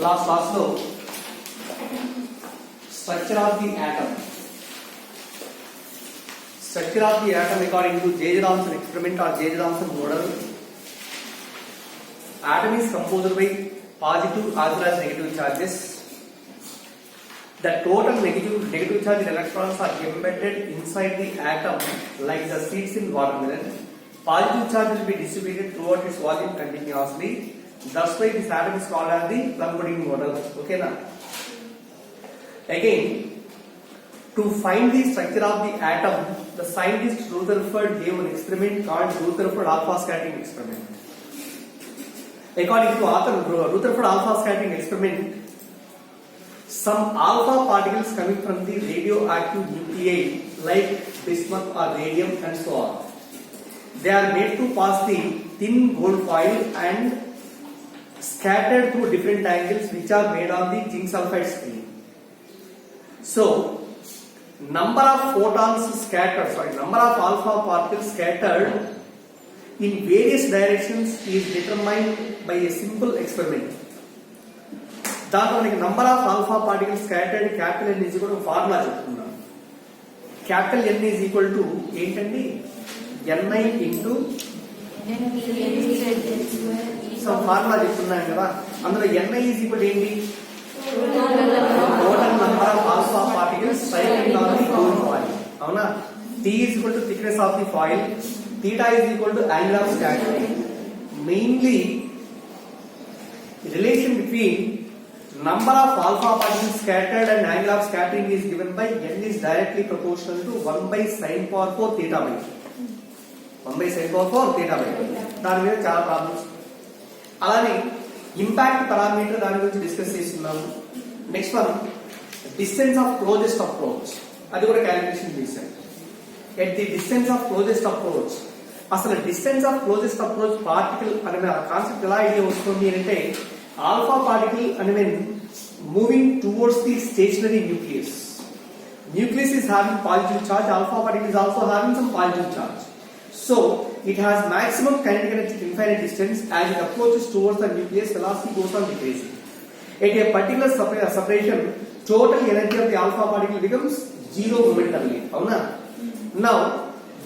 last class lo structure of the atom. Structure of the atom according to J. Thomson experiment or J. Thomson model. Atom is composed by positive as well as negative charges. The total negative charge electrons are embedded inside the atom like the seeds in watermelon. Positive charge will be distributed throughout its volume continuously. That's why this atom is called as the plum pudding model. Okay now. Again, to find the structure of the atom, the scientist Rutherford gave an experiment called Rutherford alpha scattering experiment. According to author Rutherford alpha scattering experiment, some alpha particles coming from the radioactive nuclei like bismuth or radium and so on. They are made to pass the thin gold foil and scattered through different angles which are made on the zinc sulfide screen. So, number of alpha particles scattered in various directions is determined by a simple experiment. That number of alpha particles scattered, capital N is equal to formula. Capital N is equal to Ni into some formula and Ni is equal to total number of alpha particles striking on the gold foil. T is equal to thickness of the foil. Theta is equal to angle of scattering. Mainly, the relation between number of alpha particles scattered and angle of scattering is given by N is directly proportional to 1 by sin power 4 theta by 2. 1 by sin power 4 theta by 2. That is chala problems. Alani impact parameter దాని గురించి discuss చేస్తున్నాము. Next one distance of closest approach, అది కూడా calculation చేశాను. At the distance of closest approach, అసలు distance of closest approach particle అనే concept ఎలా idea వస్తుంది అంటే, ఆల్ఫా పార్టికల్ అనే moving towards the stationary nucleus. Nucleus is having positive charge, alpha particle is also having some positive charge. So, it has maximum kinetic energy at infinite distance. As it approaches towards the nucleus, velocity goes on decreasing. At a particular separation, total energy of the alpha particle becomes zero momentarily. Now,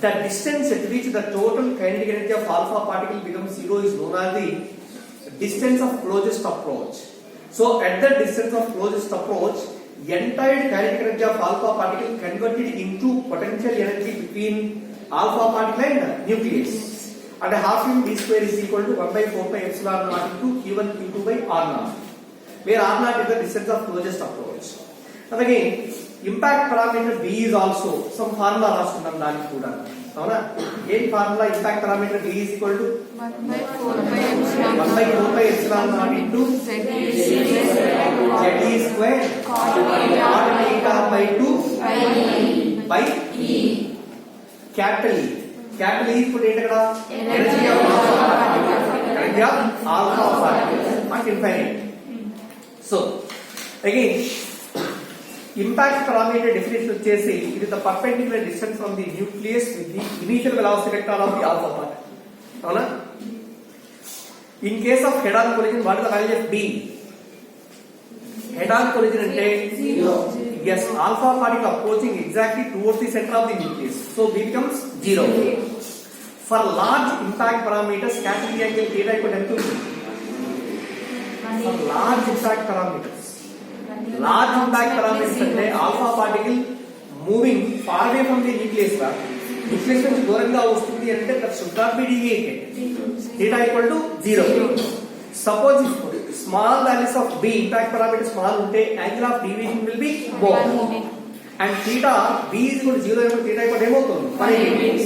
the distance at which the total kinetic energy of alpha particle becomes zero is known as the distance of closest approach. So, at the distance of closest approach, entire kinetic energy of alpha particle converted into potential energy between alpha particle and nucleus, and half in d square is equal to 1 by 4 pi epsilon naught into q1 q2 by r naught, where r naught is the distance of closest approach. And again, impact parameter b is also some formula రాస్తున్నాం దానికి కూడా. అవునా? ఏం formula? impact parameter b is equal to 1 by 4 pi epsilon naught into z e square cot theta by 2 by e. Capital E. Capital E is put in energy of alpha particles at infinite. So, again, impact parameter definition వచ్చేసి, it is the perpendicular distance from the nucleus with the initial velocity vector of the alpha particle. అవునా? In case of head-on collision, what is the value of B? Head-on collision అంటే 0. Yes, alpha particle approaching exactly towards the center of the nucleus. So B becomes 0. For large impact parameters, scattering angle theta equal to for large impact parameters. Large impact parameters అంటే alpha particle moving far away from the nucleus. Nucleus నుంచి దూరంగా వస్తుంది అంటే that should not be deviated. Theta equal to 0. Suppose if small values of B, impact parameter small unte, angle of deviation will be more. And theta, B is equal to 0 and theta equal to ఏమవుతుంది? 180.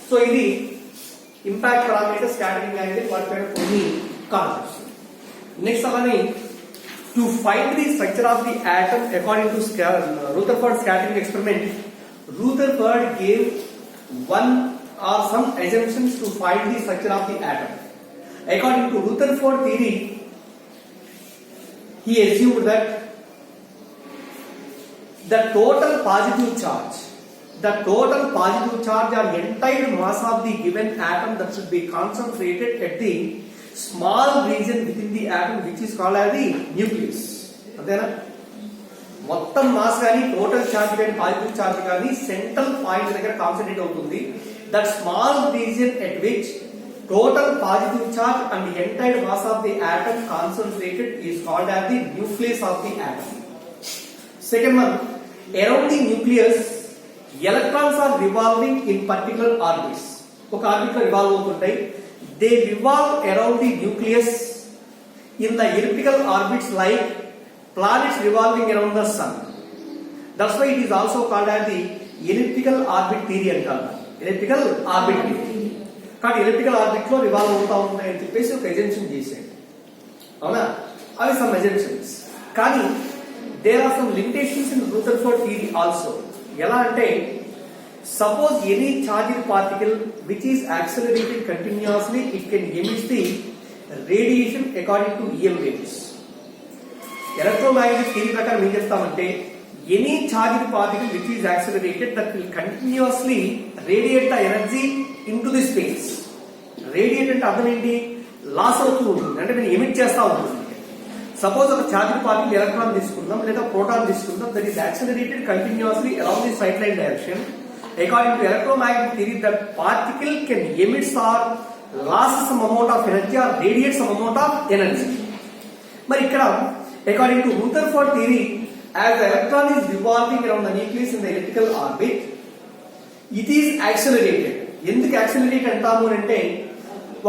So, ఇది impact parameter scattering angle వాటిపైన కొన్ని concepts. Next అలానే to find the structure of the atom according to Rutherford scattering experiment, Rutherford gave one or some assumptions to find the structure of the atom. According to Rutherford theory, he assumed that the total positive charge or entire mass of the given atom that should be concentrated at the small region within the atom which is called as the nucleus. అంతేనా? మొత్తం mass కానీ total charge కానీ positive charge కానీ central point దగ్గర concentrate అవుతుంది. That small region at which total positive charge and the entire mass of the atom concentrated is called as the nucleus of the atom. Second one, around the nucleus electrons are revolving in particular orbits. ఒక orbit లో revolve అవుతుంటాయి. They revolve around the nucleus in the elliptical orbits like planets revolving around the sun. That's why it is also called as the elliptical orbit theory అంటారు. Elliptical orbit theory. కానీ elliptical orbit లో revolve అవుతా ఉంటాయి అని చెప్పేసి ఒక assumption చేశాడు. అవునా? అవి సమ్ ఎజంప్షన్స్. కానీ there are some limitations in Rutherford theory also. ఎలా అంటే suppose any charged particle which is accelerated continuously it can emit the radiation according to EM waves. Electromagnetic theory ప్రకారం ఏం చేస్తామంటే any charged particle which is accelerated that will continuously radiate the energy in to the space. Radiate అంటే అర్థం ఏంటి? Loss అవుతూ ఉంటుంది, అంటే నేను ఎమిట్ చేస్తా ఉంటుంది. సపోజ్ ఒక చార్జ్డ్ పార్టికల్ ఎలక్ట్రాన్ తీసుకుందాం లేదా ప్రోటాన్ తీసుకుందాం, that is accelerated continuously around the straight line direction. According to electromagnetic theory that particle can emit or loss some amount of energy or radiate some amount of energy. మరి ఇక్కడ according to Rutherford theory, as the electron is revolving around the nucleus in the elliptical orbit, it is accelerated. ఎందుకు accelerate అంటాము అంటే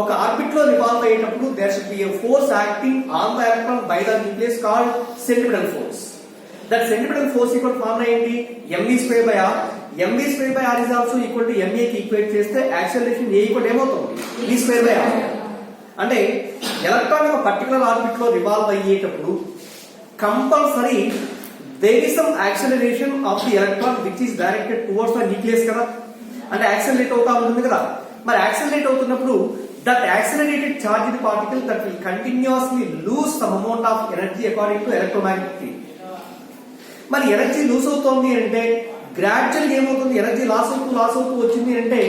ఒక orbit లో revolve అయ్యేటప్పుడు there should be a force acting on the electron by the nucleus called centripetal force. That centripetal force equal formula ఏంటి? mv²r. mv²r is also equal to ma కి equate చేస్తే acceleration a equal ఏమవుతుంది? v²r. అంటే electron ఒక particular orbit లో revolve అయ్యేటప్పుడు compulsory there is some acceleration of the electron which is directed towards the nucleus కదా, అంటే యాక్సిలరేట్ అవుతా ఉంటుంది కదా. మరి యాక్సిలరేట్ అవుతున్నప్పుడు that accelerated charged particle that will continuously lose some amount of energy according to electromagnetic theory. మరి energy loose అవుతోంది అంటే గ్రాడ్యువల్ ఏమవుతుంది? ఎనర్జీ లాస్ అవుతూ వచ్చింది అంటే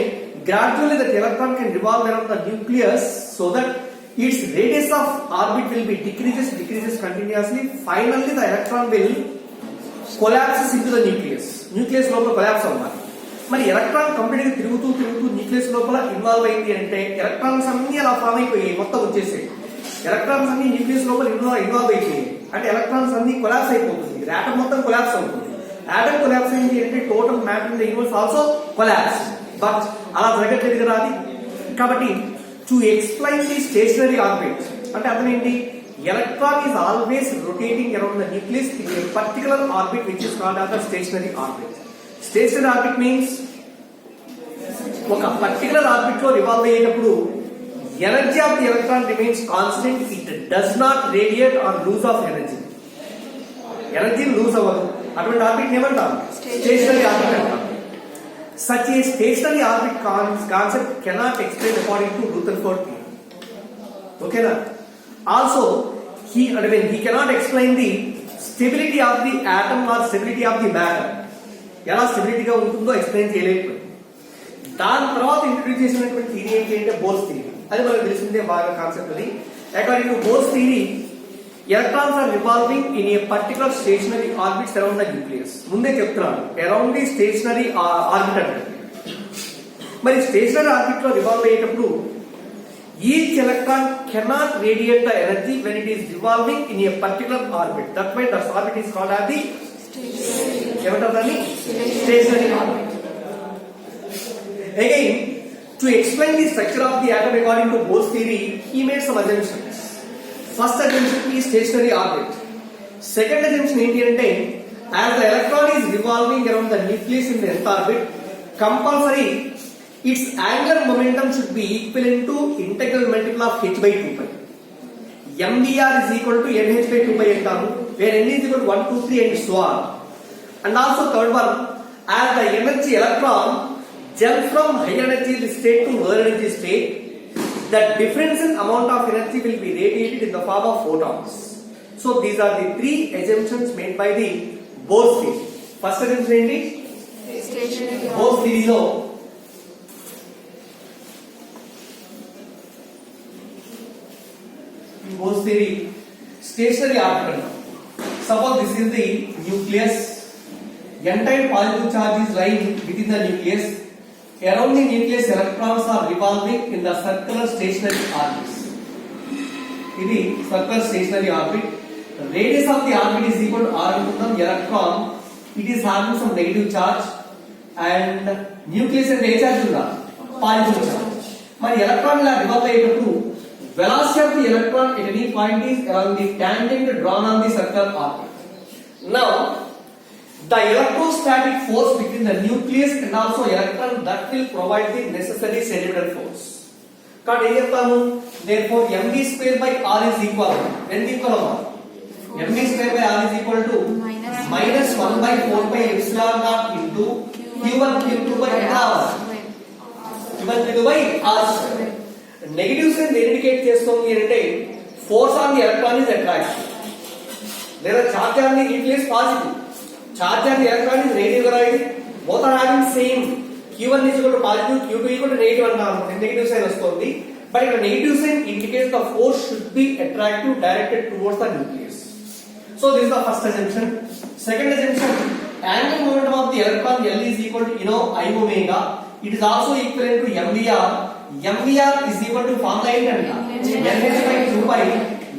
gradually that electron can revolve around the nucleus so that its radius of orbit will be decreases continuously. Finally the electron will collapses into the nucleus లోపల collapse అవ్వాలి. మరి electron complete గా తిరుగుతూ nucleus లోపల involve అయింది అంటే electrons అన్ని అలా ఫామ్ అయిపోయాయి, మొత్తం వచ్చేసాయి. ఎలక్ట్రాన్స్ అన్ని న్యూక్లియస్ లోపల ఇన్వాల్వ్ అయిపోయాయి అంటే ఎలక్ట్రాన్స్ అన్ని కొలాప్స్ అయిపోతుంది. ఆటం మొత్తం కొలాప్స్ అవుతుంది. ఆటం కొలాప్స్ అయింది అంటే total matter in the universe also collapse. But అలా జరగట్లేదు కదా అది. కాబట్టి to explain the stationary orbit అంటే అర్థం ఏంటి? Electron is always rotating around the nucleus in a particular orbit which is called as stationary orbit. Stationary orbit means ఒక particular orbit లో రివాల్వ్ అయ్యేటప్పుడు energy of the electron remains constant. It does not radiate or lose of energy. Energy lose అవ్వదు. అటువంటి orbit ఏమంటాం? Stationery orbit అంటాం. Such a stationary orbit concept cannot explain according to Rutherford theory. Okay na? Also, he cannot explain the stability of the atom or stability of the matter. ఎలా stability గా ఉంటుందో explain చేయలేకపోయింది. దాని తర్వాత introduce చేసినటువంటి theory ఏంటి అంటే bores theory. అది మనకు తెలిసిందే బాగా కాన్సెప్ట్ అది. According to Bohr's theory electrons are revolving in a particular stationary orbit around the nucleus. ముందే చెప్తున్నాను around the stationary orbit అంటే. మరి స్టేషనరీ ఆర్బిట్ లో రివాల్వ్ అయ్యేటప్పుడు each electron cannot radiate the energy when it is revolving in a particular orbit. That way the orbit is called as the stationary orbit. Again, to explain the structure of the atom according to Bohr's theory, he made some assumptions. First assumption is stationary orbit. Second assumption ఏంటి అంటే as the electron is revolving around the nucleus in the nth orbit, compulsory its angular momentum should be equivalent to integral multiple of h by 2pi. mvr is equal to nh by 2pi అంటాము, where n is equal to 1, 2, 3 and so on. And also third one, as the energy electron jumps from high energy state to lower energy state, the difference in amount of energy will be radiated in the form of photons. So these are the three assumptions made by the Bohr's theory. First assumption ఏంటి? Bohr's theory లో in Bohr's theory, stationary orbital. Suppose this is the nucleus. N-type positive charge is lying within the nucleus. Around the nucleus, electrons are revolving in the circular stationary orbits. In the circular stationary orbit, the radius of the orbit is equal to r into the electron. It is having some negative charge, and nucleus and a charge positive charge. My electron is revolving. Velocity of the electron at any point is along the tangent drawn on the circular orbit. Now, the electrostatic force between the nucleus and also electron, that will provide the necessary centripetal force. Therefore, mv square by r is equal. Mv square by r is equal to minus 1 by 4 pi epsilon naught into q1 q2 by r. q1 q2 by r square. Negative sign indicate చేస్తుంది అంటే force on the electron is attraction. There are charge on the nucleus positive. Charge on the electron is radioactive. Both are having same. Q1 is equal to positive, Q2 equal to negative అంటాము. Negative sign వస్తుంది. But if a negative sign indicates the force should be attractive directed towards the nucleus. So this is the first assumption. Second assumption, angular momentum of the electron L is equal to I omega. It is also equivalent to mvr. mvr is equal to formula ఏంటంట n is by 2 pi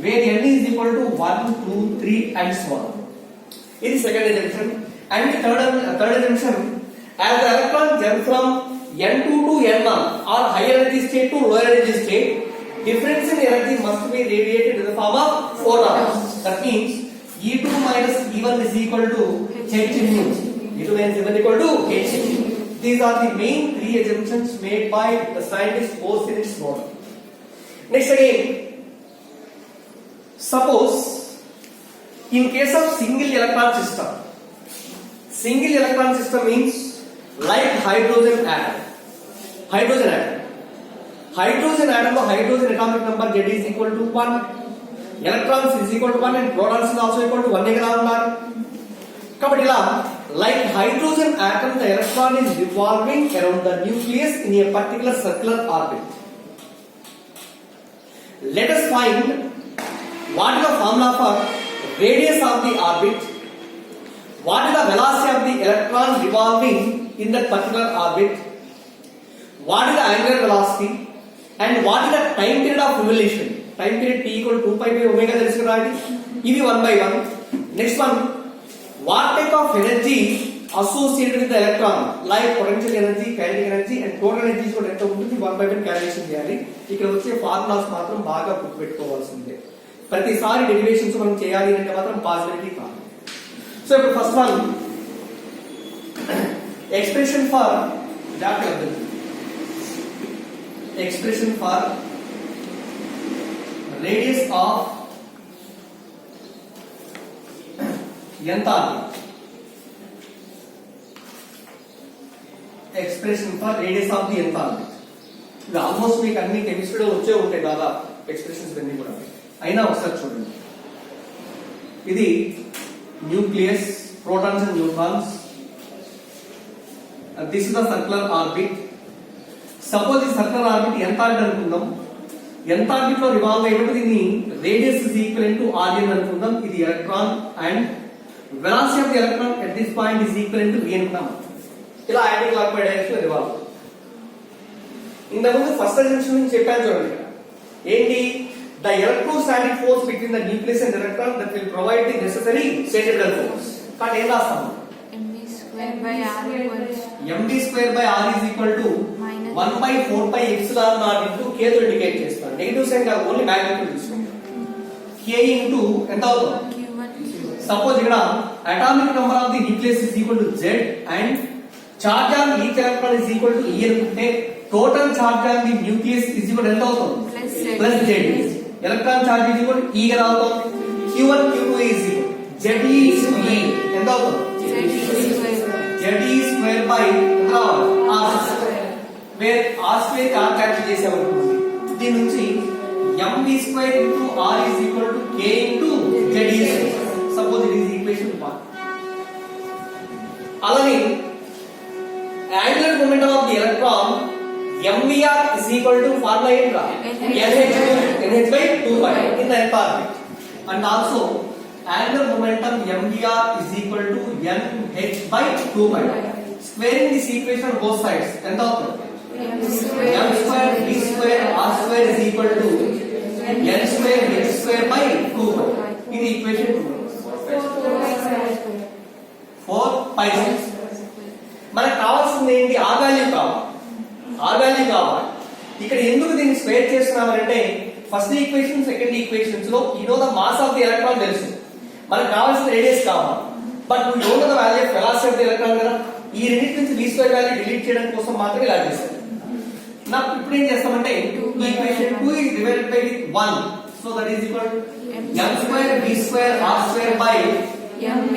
where n is equal to 1 2 3 and so on. It is second assumption. And the third assumption, as the electron jump from n2 to n1 or high energy state to low energy state, difference in energy must be radiated in the form of photons. That means E2 minus E1 is equal to h mu. E2 minus E1 equal to h mu. These are the main three assumptions made by the scientist Bohr's in its model. Next again, suppose in case of single electron system means like hydrogen atom. Hydrogen atom, hydrogen atomic number Z is equal to 1. Electrons is equal to 1 and protons is also equal to 1 గా ఉన్నారు. కాబట్టి ఇలా like hydrogen atom, the electron is revolving around the nucleus in a particular circular orbit. Let us find what is the formula for radius of the orbit, what is the velocity of the electron revolving in that particular orbit, what is the angular velocity, and what is the time period of revolution. Time period t equal to 2 pi by omega తెలుసు కదా ఇది 1 by 1. Next one, what type of energy associated with the electron, like potential energy, kinetic energy and total energy కూడా ఎంత ఉంటుంది 1 by 1 calculation చేయాలి. ఇక్కడ వచ్చే formulas మాత్రం బాగా గుర్తుపెట్టుకోవాల్సిందే. ప్రతిసారి డెరివేషన్స్ మనం చేయాలి అంటే మాత్రం పాసిబిలిటీ కాదు. సో ఇప్పుడు first one expression for radius of enthalpy. Expression for radius of the enthalpy. ఇది ఆల్మోస్ట్ మీకు అన్ని కెమిస్ట్రీలో వచ్చే ఉంటాయి కదా ఎక్స్ప్రెషన్స్ అన్ని కూడా. అయినా ఒకసారి చూడండి. ఇది nucleus, protons and neutrons. This is the circular orbit. Suppose ఈ సర్క్యులర్ ఆర్బిట్ ఎంత అనుకుందాం. ఎంత ఆర్బిట్ లో రివాల్వ్ అయినప్పుడు దీన్ని radius is equal to r అనుకుందాం. ఇది electron and velocity of the electron at this point is equal to v అనుకుందాం. ఇలా యాంటీ క్లాక్ వైజ్ డైరెక్షన్ లో రివాల్వ్. ఇంతకుముందు ఫస్ట్ అసంప్షన్ నుంచి చెప్పాను చూడండి. ఏంటి? The electrostatic force between the nucleus and electron that will provide the necessary centripetal force. కానీ ఏం రాస్తాము? mv square by r is equal to 1 by 4 pi epsilon naught into k తో indicate చేస్తాను. Negative sign కాదు, only magnitude తీసుకుంటాం. k into ఎంత అవుతుంది? Suppose ఇక్కడ atomic number of the nucleus is equal to z and charge on each electron is equal to e అనుకుంటే total charge on the nucleus is equal ఎంత అవుతుంది? Plus z. Electron charge is equal e గా అవుతుంది. q1 q2 is equal z is e ఎంత అవుతుంది? z is square by r square, where r square r cancel చేసామనుకోండి. దీని నుంచి mv square into r is equal to k into z is. Suppose it is equation 1. అలానే angular momentum of the electron MVR is equal to formula ఏంట్రా NH by 2 pi in the nth orbit, and also angular momentum MVR is equal to NH by 2 pi. Squaring this equation on both sides ఎంత అవుతుంది? M square V square R square is equal to N square H square by 2 pi. ఇది equation 4 pi. మనకు కావాల్సింది ఏంటి? R value కావాలి. R value కావాలి. ఇక్కడ ఎందుకు దీన్ని స్క్వేర్ చేస్తున్నామంటే ఫస్ట్ ఈక్వేషన్ సెకండ్ ఈక్వేషన్స్ లో the mass of the electron తెలుసు, మనకు కావాల్సిన రేడియస్ కావాలి, but the value of velocity of the electron కదా. ఈ రెండింటి నుంచి v స్క్వేర్ వాల్యూ డిలీట్ చేయడం కోసం మాత్రమే ఇలా చేస్తాం. నాకు ఇప్పుడు ఏం చేస్తామంటే equation 2 is divided by 1, so that is equal to m square v square r square by mv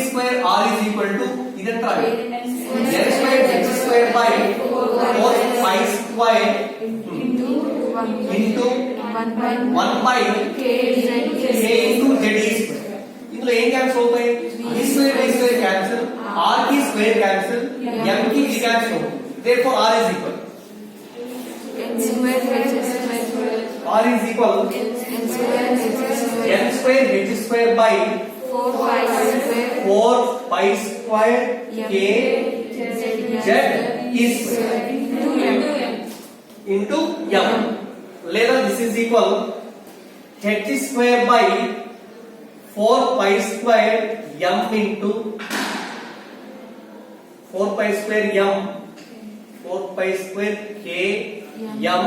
square r is equal to ఇదంతా n square h square by 4 pi square into 1 by k into z is. ఇందులో ఏం cancel అవుతాయి? v square cancel, r కి square cancel, m కి ఇది cancel. therefore r is equal n square h square by 4 pi square k z is into m. లేదా this is equal h square by 4 pi square m into 4 pi square m 4 pi square k m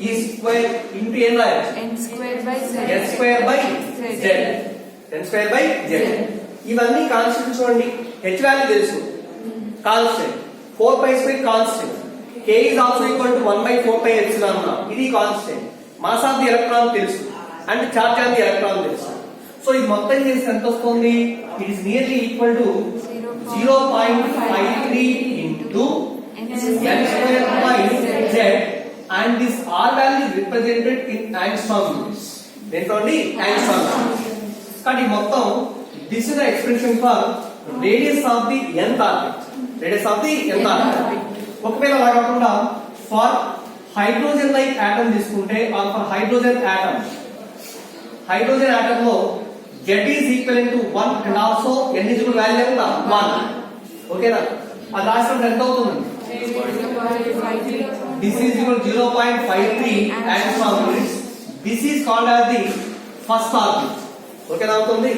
e square into n square by z n square by z. ఇవన్నీ constant చూడండి. h value తెలుసు, constant. 4 pi square constant. k is also equal to 1 by 4 pi epsilon naught, ఇది constant. Mass of the electron తెలుసు and charge on the electron తెలుసు. So ఇది మొత్తం చేస్తే ఎంత వస్తుంది? It is nearly equal to 0.53 into n square by z, and this r value is represented in angstrom units. దేంట్లోని angstrom. కానీ మొత్తం this is the expression for radius of the nth orbit. ఒకవేళ అలా కాకుండా for hydrogen like atom తీసుకుంటే or for hydrogen atom లో z is equivalent to 1 and also n is equal value ఎంత 1. ఓకేనా? అది రాసినప్పుడు ఎంత అవుతుంది? This is equal to 0.53 angstrom units. This is called as the first orbit. ఓకేనా అవుతుంది?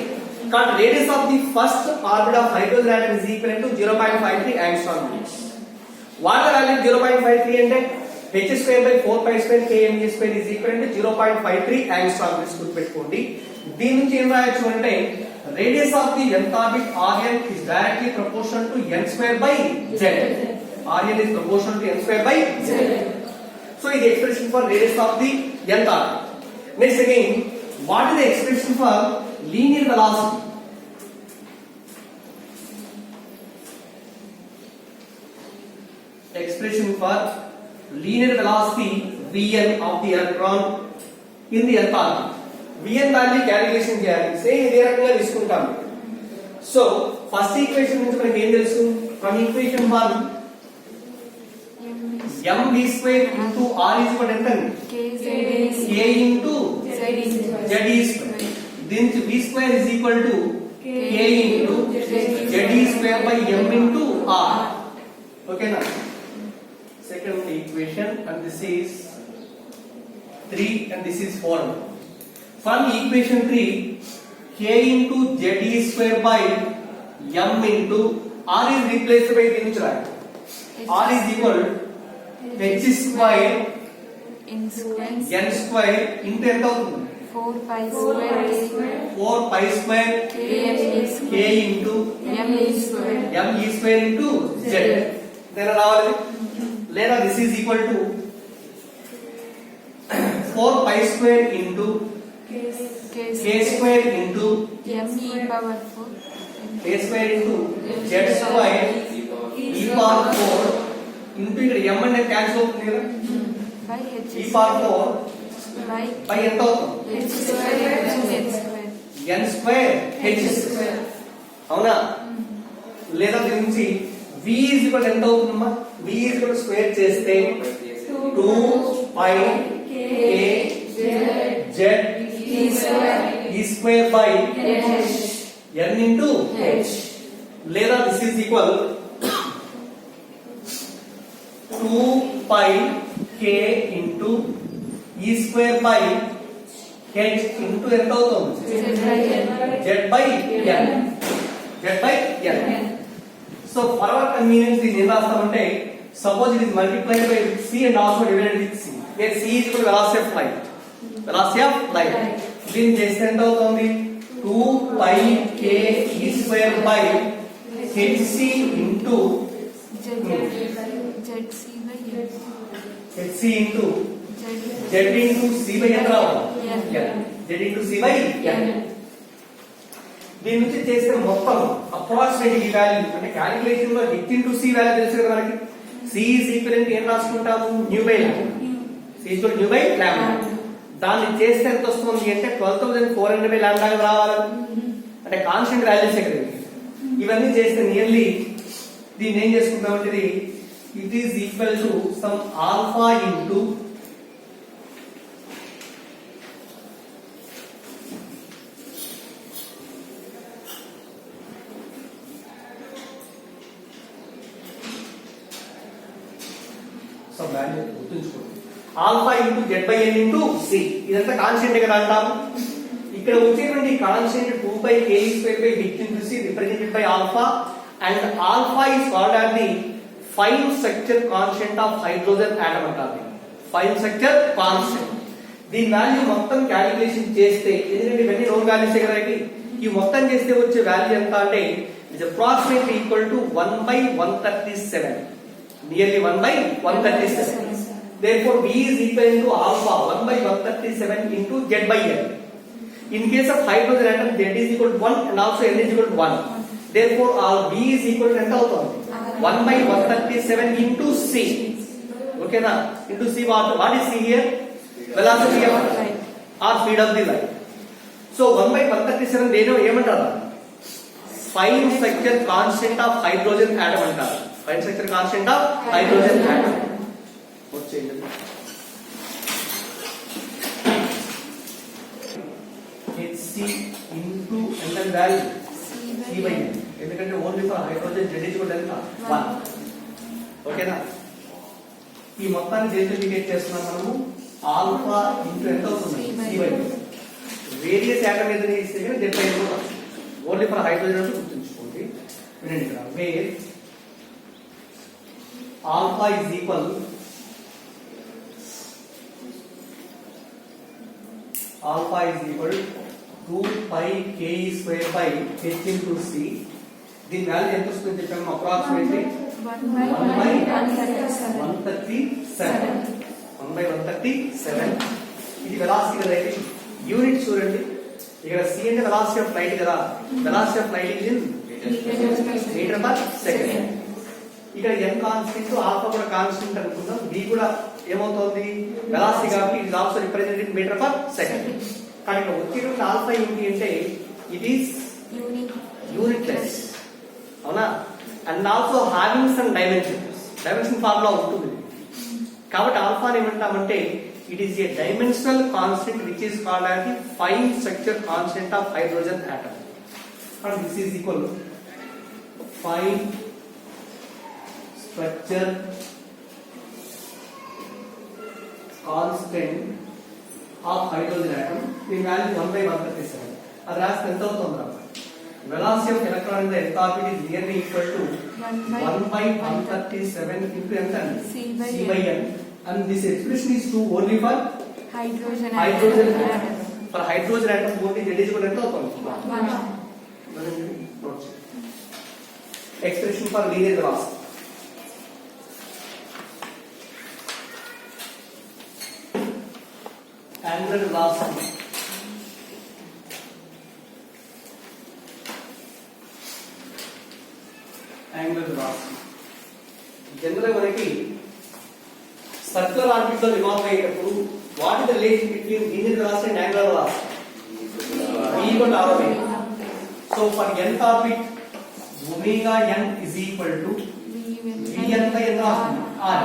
కానీ radius of the first orbit of hydrogen atom is equivalent to 0.53 angstrom units. What the value 0.53 అంటే h square by 4 pi square k m e square is equivalent to 0.53 angstrom units గుర్తుపెట్టుకోండి. దీని నుంచి ఏం రాయొచ్చు అంటే radius of the nth orbit rn is directly proportional to n square by z. rn is proportional to n square by z. So is the expression for radius of the nth orbit. Next again, what is the expression for linear velocity? Expression for linear velocity vn of the electron in the nth orbit. vn value calculation చేయాలి. Same ఇదే రకంగా తీసుకుంటాం. So first equation నుంచి మనకి ఏం తెలుసు? From equation 1 mv square into r is equal to ఎంత? k into z is square. Then v square is equal to k into z is square by m into r. Okay na? Second equation, and this is 3 and this is 4. From equation 3, k into z is square by m into r is replaced by the initial r is equal h square n square into ఎంత అవుతుంది? 4 pi square k into m e square into z. then రావాలి. లేదా this is equal to 4 pi square into k square into m e power 4 k square into z square e power 4 into ఇక్కడ m అంటే cancel అవుతుంది కదా, by h e power 4 by ఎంత అవుతుంది? h square n square h square. అవునా? లేదా దీని నుంచి v is equal ఎంత అవుతుందమ్మా? v is equal to square చేస్తే 2 pi k z e square by n into లేదా this is equal 2 pi k into e square by h into ఎంత అవుతుంది z by n so for our convenience దీన్ని ఏం రాస్తామంటే suppose it is multiplied by c and also divided with c where c is equal to velocity of light దీన్ని చేస్తే ఎంత అవుతుంది 2 pi k e square by hc into hc into z into c by n రావాలి z into c by n దీని నుంచి చేస్తే మొత్తం approximate ఈ వాల్యూ అంటే క్యాలిక్యులేషన్ లో h into c వాల్యూ తెలుసు కదా మనకి c is equivalent ఏం రాసుకుంటాము nu by c is equal to nu by lambda దాన్ని చేస్తే ఎంత వస్తుంది అంటే 12400 బై లాంబ్డా రావాలి అంటే కాన్స్టెంట్ వాల్యూస్ ఇక్కడ ఇవన్నీ చేస్తే నియర్లీ దీన్ని ఏం చేసుకుంటామంటే it is equal to some alpha into some value గుర్తుంచుకోండి alpha into z by n into c ఇదంతా కాన్స్టెంట్ కదా అంటాము ఇక్కడ వచ్చేటువంటి constant 2 by k square by h into c represented by alpha and alpha is called as the fine structure constant of hydrogen atom అంటారు fine structure constant దీని value మొత్తం calculation చేస్తే ఎందుకంటే ఇవన్నీ నోన్ వాల్యూస్ కదా ఈ మొత్తం చేస్తే వచ్చే వాల్యూ ఎంత అంటే it's approximately equal to 1 by 137 nearly 1 by 137 therefore v is equal to alpha 1 by 137 into z by n in case of hydrogen atom z is equal to 1 and also n is equal to 1 therefore all v is equal to ఎంత అవుతుంది 1 by 137 into c okay na into c what is c here velocity of or speed of the light so 1 by 137 దేనో ఏమంటారు fine structure constant of hydrogen atom అంటారు fine structure constant of hydrogen atom వచ్చేయండి hc into and then value c by n ఎందుకంటే only for hydrogen z is equal to ఎంత 1 ఓకేనా ఈ మొత్తాన్ని దేంతో ఇండికేట్ చేస్తున్నాం మనము ఆల్ఫా ఇంటూ ఎంత అవుతుంది c by n various atom ఏదైనా ఇస్తే కానీ z by n కూడా ఓన్లీ ఫర్ హైడ్రోజన్ అంటే గుర్తుంచుకోండి వినండి ఇక్కడ wear alpha is equal to 2 pi k square by h into c దీని వాల్యూ ఎంత వస్తుంది చెప్పాము అప్రాక్సిమేట్లీ 1 by 137 ఇది వెలాసిటీ కదా యూనిట్ చూడండి ఇక్కడ c అంటే వెలాసిటీ ఆఫ్ లైట్ కదా velocity of light is in meter per second ఇక్కడ n కాన్స్టెంట్ ఆల్ఫా కూడా కాన్స్టెంట్ అనుకుందాం b కూడా ఏమవుతుంది వెలాసిటీ కాబట్టి it is also represented in meter per second కానీ ఇక్కడ వచ్చేటువంటి ఆల్ఫా ఏంటి అంటే ఇట్ ఈస్ యూనిట్లెస్ అవునా and also having some dimension formula ఉంటుంది కాబట్టి ఆల్ఫా ఏమంటామంటే it is a dimensional constant which is called as the fine structure constant of hydrogen atom and this is equal fine structure constant of hydrogen atom in value 1 by 137 అది రాస్తే ఎంత అవుతుంది velocity of electron in the enthalpy is nearly equal to 1 by 137 into ఎంత c by n and this expression is true only for hydrogen atom for hydrogen atom only z is equal to ఎంత అవుతుంది 1 expression for linear velocity angular velocity general మనకి circular orbit లో revolve అయ్యేటప్పుడు what is the relation between linear velocity and angular velocity v equal to r so for nth orbit omega n is equal to Vn by n R.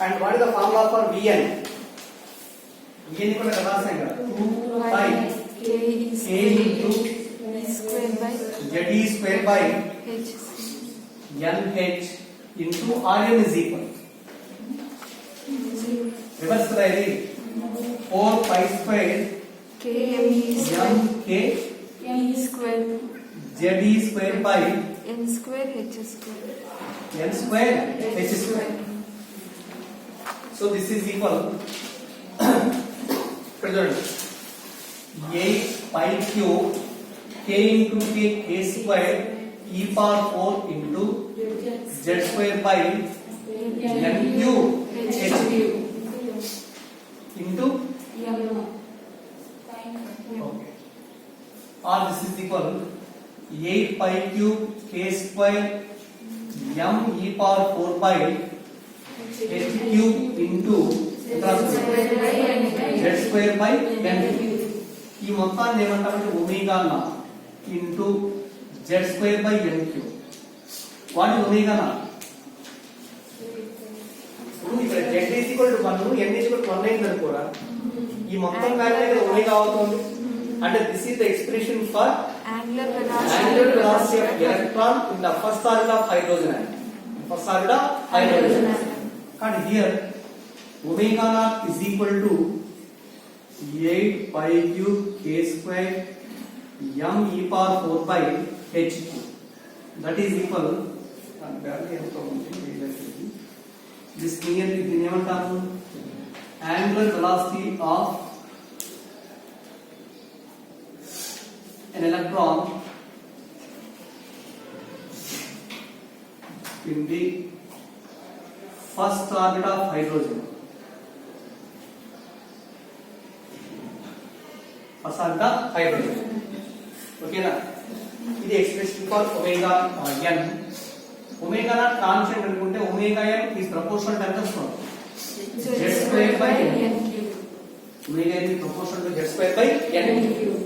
And what is the formula for Vn? Vn equal to रासायन का 2 pi K is K into E square by Z e square by H. NH into Rn is equal. Reverse करा है 4 pi square K M E square M K E square Z e square by N square H square. N square H square. So this is equal. Present 8 pi cube K into K square e power 4 into Z square by N cube H cube into M. okay. Or this is equal 8 pi cube K square M e power 4 by H cube into Z square by N cube. ఈ మొత్తాన్ని ఏమంటామంటే omega naught into Z square by N cube. What is omega naught? ఇక్కడ Z is equal to 1 N is equal to 1 అయింది అనుకోరా, ఈ మొత్తం value ఇక్కడ omega అవుతుంది. అంటే this is the expression for Angular angular velocity velocity of electron in the first orbit of hydrogen atom. First orbit of hydrogen atom. And here omega naught is equal to 8 pi cube K square M e power 4 by H cube. That is equal. This nearly the name of angular velocity of an electron in the first orbit of hydrogen. First orbit of hydrogen. Okay na? ఇది expression for omega n. Omega naught constant అనుకుంటే omega n is proportional to the square. Z square by N cube. omega n is proportional to Z square by n cube.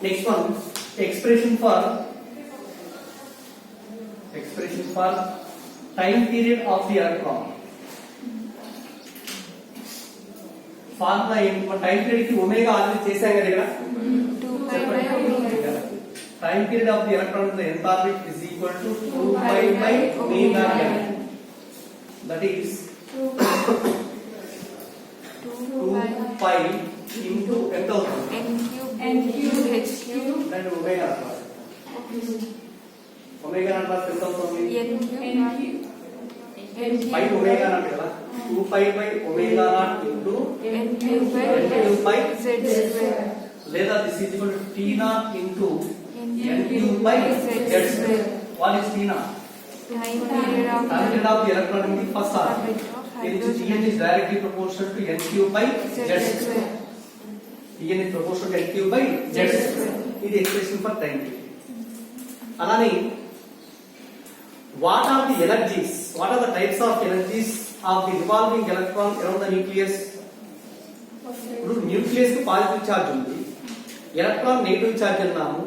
Next one, expression for time period of the electron. Formula ఏంటి? Time period కి omega already చేశాం కదా ఇక్కడ. 2 pi by omega. Time period of the electron in the nth orbit is equal to 2 pi by omega n. That is 2 pi into ఎంత అవుతుంది? N cube H cube దాన్ని omega అంటారు. Omega అంటే ఎంత అవుతుంది? N cube పై omega naught కదా, 2 pi by omega naught into N cube by Z square. లేదా this is equal to T naught into N N cube by Z square. What is T naught? Time period of Time period of the electron in the first orbit. orbit of Tn is directly proportional to N cube by Z square. Tn is proportional to N cube by Z square. ఇది expression for time period. అలానే what are the energies? What are the types of energies of the revolving electron around the nucleus? ఇప్పుడు nucleus కి positive charge ఉంది, electron negative charge అన్నాము.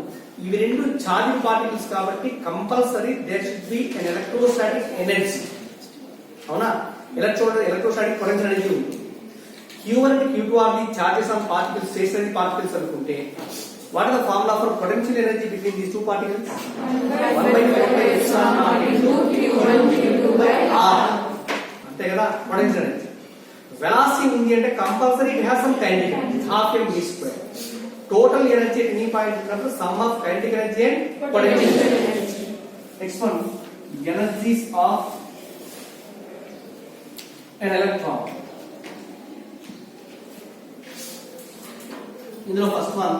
ఇవి రెండు charge particles కాబట్టి compulsory there should be an electrostatic energy. అవునా? Electrostatic potential energy ఉంది. Q1 and Q2 are the charges on particles, stationary particles అనుకుంటే what is the formula for potential energy between these two particles? 1 by 4 by epsilon naught into Q1 Q2 by R. అంతే కదా potential energy. Velocity ఉంది అంటే compulsory it has some kinetic energy, half m square. Total energy at any point ఉన్నప్పుడు sum of kinetic energy and potential energy. Next one, energies of an electron. ఇందులో first one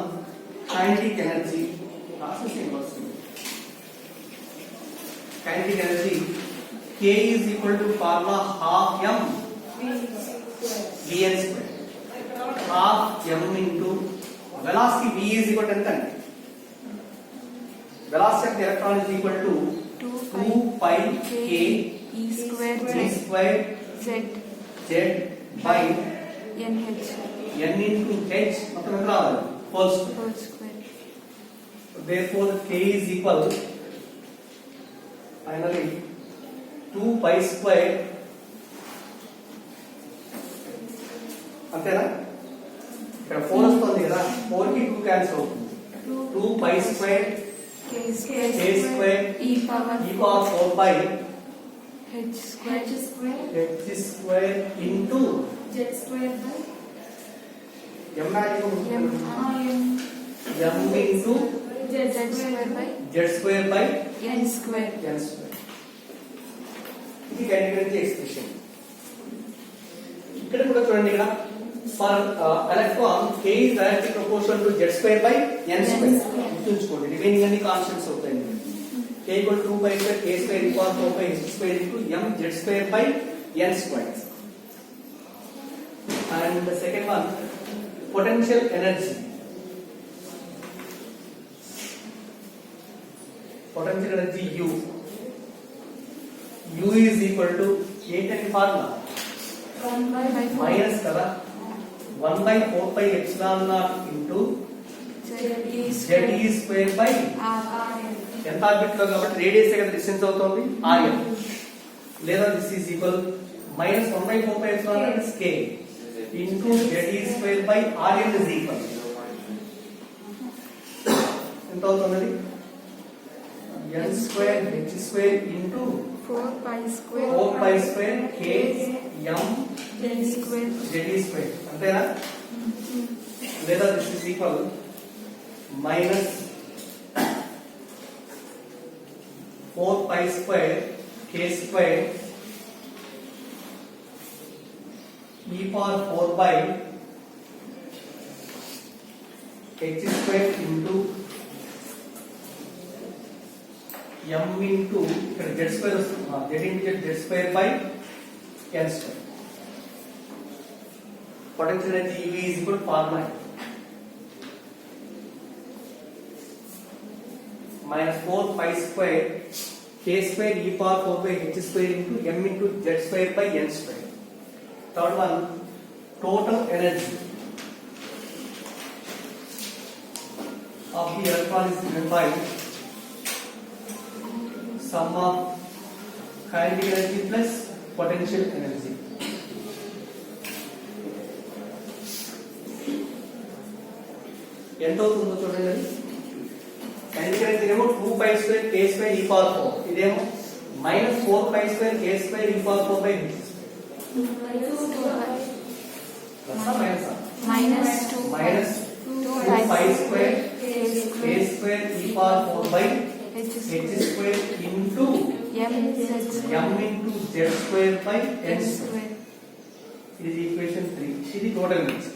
kinetic energy. Processing వస్తుంది. Kinetic energy K is equal to formula half m Vn square. Half m into velocity V is equal to ఎంత అండి? Velocity of the electron is equal to 2 pi K E square G square Z Z by NH n into h మొత్తం ఎంత రావాలి? whole square. whole square. Therefore K is equal finally 2 pi square అంతేనా? ఇక్కడ 4 వస్తుంది కదా, 4 కి 2 cancel అవుతుంది. 2 pi square K k square E power 4 pi H square h square into Z square by m into Z square by z square by N square. n square. ఇది calculate expression. ఇక్కడ కూడా చూడండి, ఇక్కడ for electron k is directly proportional to z square by n square. గుర్తుంచుకోండి, remaining అన్ని constants అవుతాయి. k equal to 2 pi square k square equal to 4 pi h square into m z square by n square. And the second one, potential energy. Potential energy U is equal to ఏంటంటే formula 1 by minus కదా 1 by 4 pi epsilon naught into Z z square by R ఎంత orbit లో కాబట్టి radius కదా distance అవుతుంది rm, లేదా this is equal minus 1 by 4 pi epsilon naught is k into z square by rm is equal ఎంత అవుతుంది? n square h square into 4 pi square 4 pi square k m Z square z square అంతేనా? లేదా this is equal minus 4 pi square k square e power 4 by h square into m into ఇక్కడ z square వస్తుంది, z into z square by n square. Potential energy U is equal to formula minus 4 pi square k square e power 4 by h square into m into z square by n square. Third one, total energy of the electron is given by sum of kinetic energy plus potential energy. ఎంత అవుతుందో చూడండి. kinetic energy ఏమో 2 pi square k square e power 4, ఇదేమో minus 4 pi square k square e power 4 by h square. Plus or minus? minus 2 Minus 2 pi square k square e power 4 by H h square into M Z m into z square by n N square. square. It is equation 3. ఇది total energy.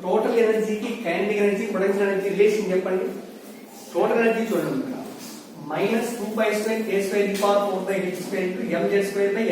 Total ఎనర్జీకి kinetic energy potential energy relation చెప్పండి. Total energy చూడండి, minus 2 pi square k square e power 4 by h square into m z square by